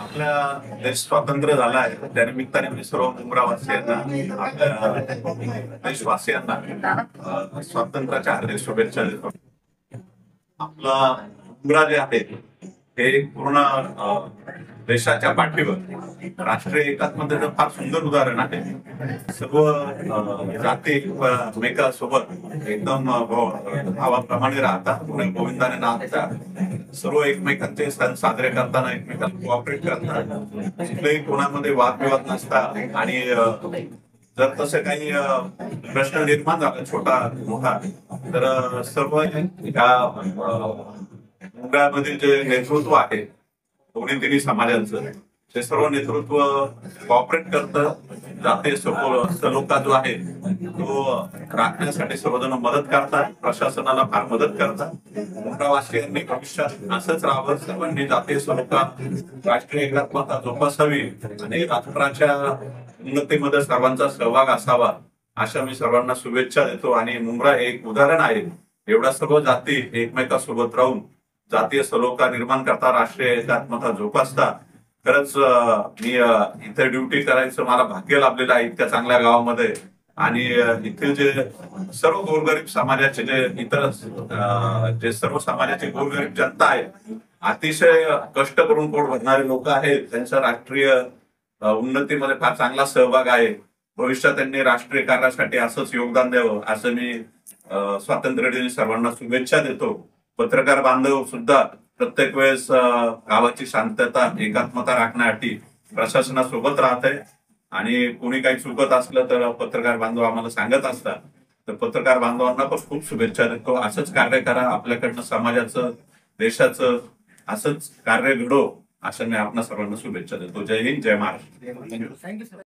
आपला देश स्वतंत्र झाला आहे त्या निमित्ताने मी सर्व मुंब्रावासियांना आपल्या देशवासियांना स्वातंत्र्याच्या हार्दिक शुभेच्छा देतो। आपला मुंब्रा जे आहे हे पूर्ण देशाच्या पाठीवर राष्ट्रीय एकात्मतेचं फार सुंदर उदाहरण आहे। सर्व जाती एकमेकांसोबत एकदम भावाप्रमाणे राहतात, गोविंदाने नाचता, सर्व एकमेकांचे सण साजरे करताना एकमेकांना कोऑपरेट करतात, कुठल्याही कोणामध्ये वादविवाद नसतात आणि जर तसे काही प्रश्न निर्माण झाला छोटा मोठा तर सर्व या मुंब्रामधील जे नेतृत्व आहे दोन्ही तिन्ही समाजांचं ते सर्व नेतृत्व कॉपरेट करतं, जातीय सलोखा जो आहे तो राखण्यासाठी सर्वजण मदत करतात, प्रशासनाला फार मदत करतात। मुंब्रावासियांनी भविष्यात असंच राहावं, सर्वांनी जातीय सलोखा राष्ट्रीय एकात्मता जोपासावी आणि राष्ट्राच्या उन्नतीमध्ये सर्वांचा सहभाग असावा अशा मी सर्वांना शुभेच्छा देतो। आणि मुंब्रा एक उदाहरण आहे, एवढ्या सर्व जाती एकमेकांसोबत राहून जातीय सलोखा निर्माण करता, राष्ट्रीय एकात्मता जोपासता। खरंच मी इथे ड्युटी करायचं मला भाग्य लाभलेलं आहे इतक्या चांगल्या गावामध्ये। आणि इथे जे सर्व गोरगरीब समाजाचे जे इतर जे सर्व समाजाचे गोरगरीब जनता आहे, अतिशय कष्ट करून पोट भरणारे लोक आहेत, त्यांच्या राष्ट्रीय उन्नतीमध्ये फार चांगला सहभाग आहे। भविष्यात त्यांनी राष्ट्रीय कार्यासाठी असंच योगदान द्यावं असं मी स्वातंत्र्य दिनी सर्वांना शुभेच्छा देतो। पत्रकार बांधव सुद्धा प्रत्येक वेळेस गावाची शांतता एकात्मता राखण्यासाठी प्रशासनासोबत राहत आहे आणि कोणी काही चुकत असलं तर पत्रकार बांधव आम्हाला सांगत असतात, तर पत्रकार बांधवांना पण खूप शुभेच्छा देतो। असंच कार्य करा, आपल्याकडनं समाजाचं देशाचं असंच कार्य घडो असं मी आपल्या सर्वांना शुभेच्छा देतो। जय हिंद, जय महाराष्ट्र।